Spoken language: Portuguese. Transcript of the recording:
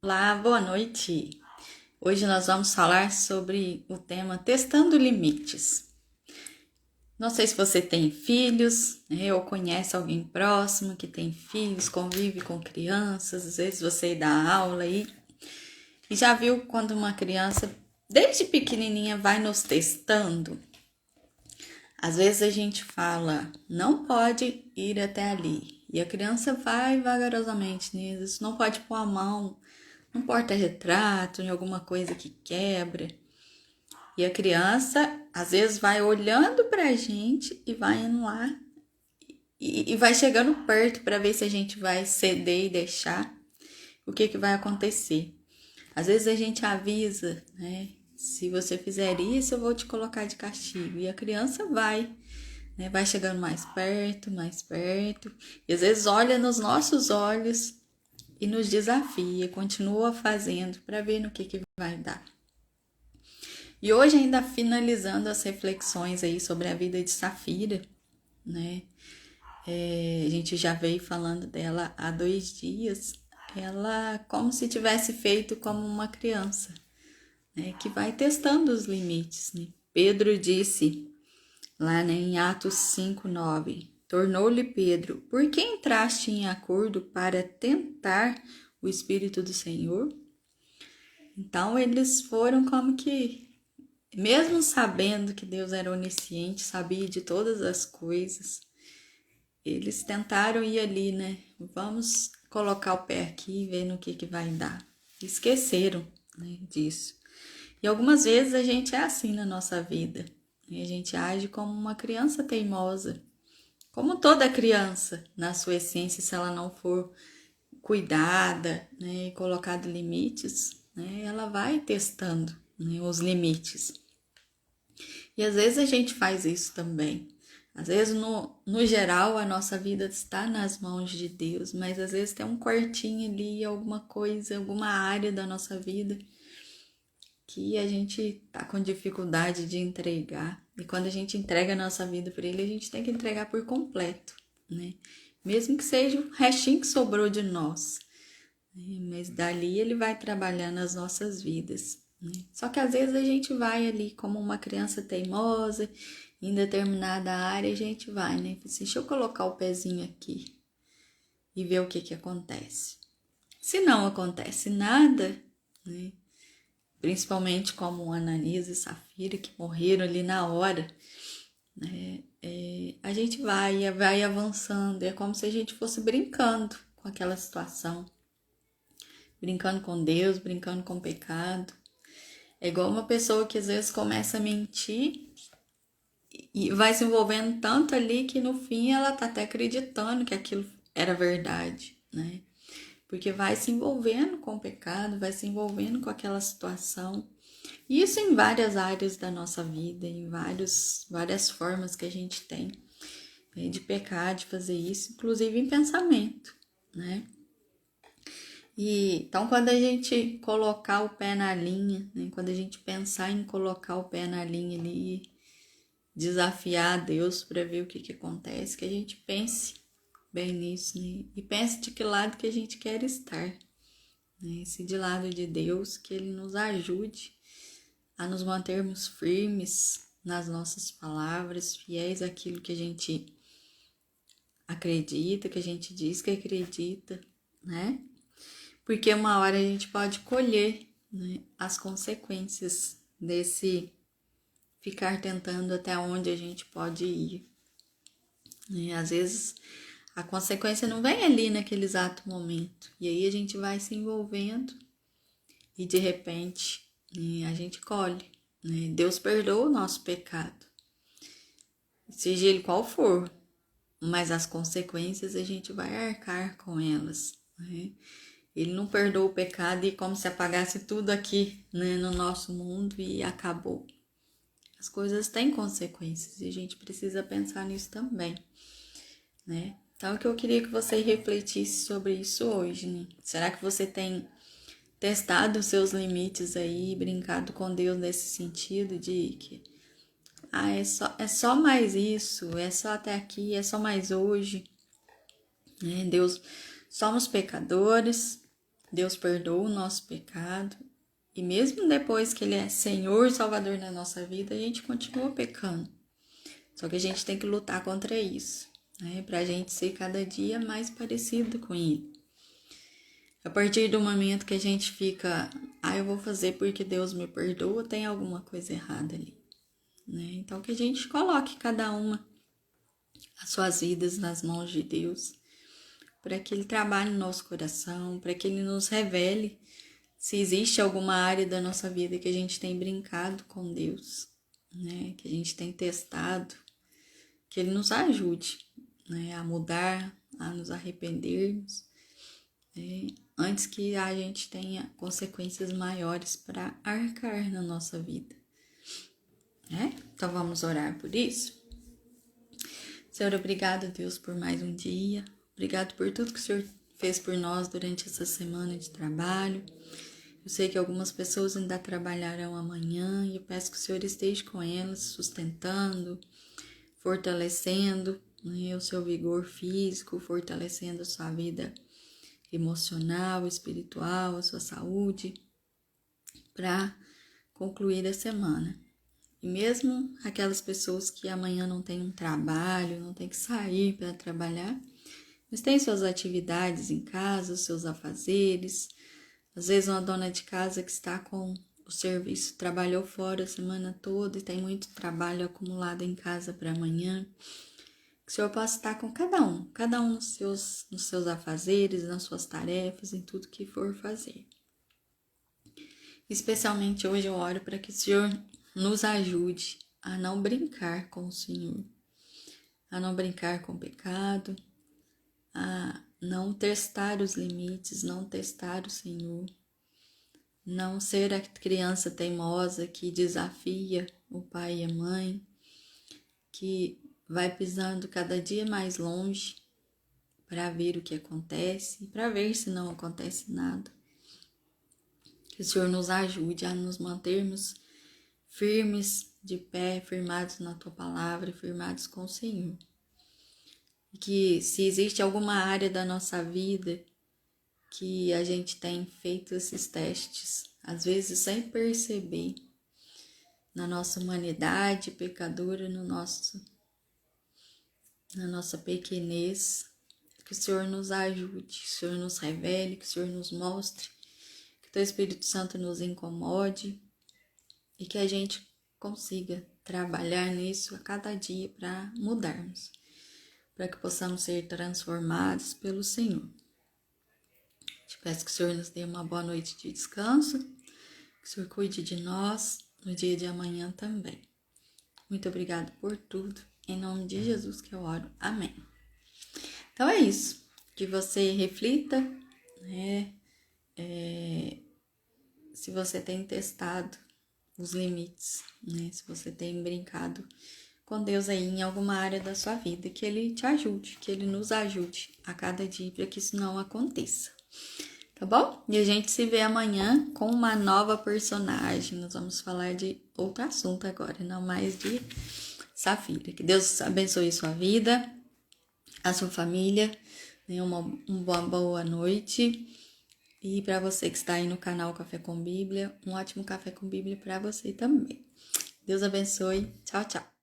Olá, boa noite. Hoje nós vamos falar sobre o tema testando limites. Não sei se você tem filhos, né, ou conhece alguém próximo que tem filhos, convive com crianças, às vezes você dá aula aí e já viu quando uma criança, desde pequenininha, vai nos testando. Às vezes a gente fala, não pode ir até ali, e a criança vai vagarosamente nisso, não pode pôr a mão num porta-retrato, em alguma coisa que quebra. E a criança, às vezes, vai olhando pra gente e vai indo lá e vai chegando perto para ver se a gente vai ceder e deixar. O que vai acontecer? Às vezes a gente avisa, né? Se você fizer isso, eu vou te colocar de castigo. E a criança vai, né? Vai chegando mais perto, mais perto. E às vezes olha nos nossos olhos e nos desafia, continua fazendo para ver no que vai dar. E hoje, ainda finalizando as reflexões aí sobre a vida de Safira, né? A gente já veio falando dela há 2 dias. Ela, como se tivesse feito como uma criança, né? Que vai testando os limites, né? Pedro disse, lá, né, em Atos 5:9, tornou-lhe Pedro, por que entraste em acordo para tentar o Espírito do Senhor? Então, eles foram como que, mesmo sabendo que Deus era onisciente, sabia de todas as coisas, eles tentaram ir ali, né? Vamos colocar o pé aqui e ver no que vai dar. Esqueceram, né, disso. E algumas vezes a gente é assim na nossa vida. E a gente age como uma criança teimosa. Como toda criança, na sua essência, se ela não for cuidada, né, e colocado limites, né, ela vai testando, né, os limites. E às vezes a gente faz isso também. Às vezes, no geral, a nossa vida está nas mãos de Deus, mas às vezes tem um quartinho ali, alguma coisa, alguma área da nossa vida que a gente tá com dificuldade de entregar. E quando a gente entrega a nossa vida para Ele, a gente tem que entregar por completo, né? Mesmo que seja o restinho que sobrou de nós. Mas dali Ele vai trabalhar nas nossas vidas. Né? Só que às vezes a gente vai ali como uma criança teimosa, em determinada área a gente vai, né? Assim, deixa eu colocar o pezinho aqui e ver o que acontece. Se não acontece nada, né? Principalmente como Ananias e Safira, que morreram ali na hora, né? A gente vai avançando, é como se a gente fosse brincando com aquela situação, brincando com Deus, brincando com o pecado. É igual uma pessoa que às vezes começa a mentir e vai se envolvendo tanto ali que no fim ela tá até acreditando que aquilo era verdade, né? Porque vai se envolvendo com o pecado, vai se envolvendo com aquela situação. E isso em várias áreas da nossa vida, em várias formas que a gente tem, né, de pecar, de fazer isso, inclusive em pensamento, né? E então, quando a gente colocar o pé na linha, né, quando a gente pensar em colocar o pé na linha ali, desafiar a Deus para ver o que acontece, que a gente pense bem nisso, né? E pense de que lado que a gente quer estar, né? Se de lado de Deus, que Ele nos ajude a nos mantermos firmes nas nossas palavras, fiéis àquilo que a gente acredita, que a gente diz que acredita, né? Porque uma hora a gente pode colher, né, as consequências desse ficar tentando até onde a gente pode ir. Né? Às vezes a consequência não vem ali naquele exato momento. E aí a gente vai se envolvendo e de repente, né, a gente colhe. Né? Deus perdoa o nosso pecado, seja ele qual for, mas as consequências a gente vai arcar com elas. Né? Ele não perdoa o pecado e como se apagasse tudo aqui, né, no nosso mundo e acabou. As coisas têm consequências e a gente precisa pensar nisso também, né? Então, o que eu queria que você refletisse sobre isso hoje, né? Será que você tem testado os seus limites aí, brincado com Deus nesse sentido de que é só mais isso, é só até aqui, é só mais hoje, né? Deus, somos pecadores, Deus perdoa o nosso pecado. E mesmo depois que Ele é Senhor e Salvador na nossa vida, a gente continua pecando. Só que a gente tem que lutar contra isso, né? Pra gente ser cada dia mais parecido com Ele. A partir do momento que a gente fica, eu vou fazer porque Deus me perdoa, tem alguma coisa errada ali, né? Então que a gente coloque cada uma as suas vidas nas mãos de Deus, para que Ele trabalhe no nosso coração, para que Ele nos revele se existe alguma área da nossa vida que a gente tem brincado com Deus, né? Que a gente tem testado, que Ele nos ajude, né? A mudar, a nos arrependermos, né? Antes que a gente tenha consequências maiores para arcar na nossa vida, né? Então vamos orar por isso? Senhor, obrigado, Deus, por mais um dia. Obrigado por tudo que o Senhor fez por nós durante essa semana de trabalho. Eu sei que algumas pessoas ainda trabalharão amanhã e eu peço que o Senhor esteja com elas, sustentando, fortalecendo, né, o seu vigor físico, fortalecendo a sua vida emocional, espiritual, a sua saúde, para concluir a semana. E mesmo aquelas pessoas que amanhã não têm um trabalho, não têm que sair para trabalhar, mas têm suas atividades em casa, os seus afazeres. Às vezes uma dona de casa que está com o serviço, trabalhou fora a semana toda e tem muito trabalho acumulado em casa para amanhã. Que o Senhor possa estar com cada um nos seus afazeres, nas suas tarefas, em tudo que for fazer. Especialmente hoje eu oro para que o Senhor nos ajude a não brincar com o Senhor, a não brincar com o pecado, a não testar os limites, não testar o Senhor, não ser a criança teimosa que desafia o pai e a mãe, que vai pisando cada dia mais longe para ver o que acontece, para ver se não acontece nada. Que o Senhor nos ajude a nos mantermos firmes, de pé, firmados na Tua Palavra, firmados com o Senhor. E que se existe alguma área da nossa vida que a gente tem feito esses testes, às vezes sem perceber, na nossa humanidade pecadora, na nossa pequenez, que o Senhor nos ajude, que o Senhor nos revele, que o Senhor nos mostre, que o Teu Espírito Santo nos incomode e que a gente consiga trabalhar nisso a cada dia para mudarmos, para que possamos ser transformados pelo Senhor. Te peço que o Senhor nos dê uma boa noite de descanso, que o Senhor cuide de nós no dia de amanhã também. Muito obrigado por tudo. Em nome de Jesus que eu oro. Amém. Então é isso. Que você reflita, né? Se você tem testado os limites, né? Se você tem brincado com Deus aí em alguma área da sua vida, que Ele te ajude, que Ele nos ajude a cada dia para que isso não aconteça. Tá bom? E a gente se vê amanhã com uma nova personagem. Nós vamos falar de outro assunto agora, não mais de Safira. Que Deus abençoe sua vida, a sua família. Uma boa noite. E para você que está aí no canal Café com Bíblia, um ótimo Café com Bíblia para você também. Deus abençoe. Tchau, tchau.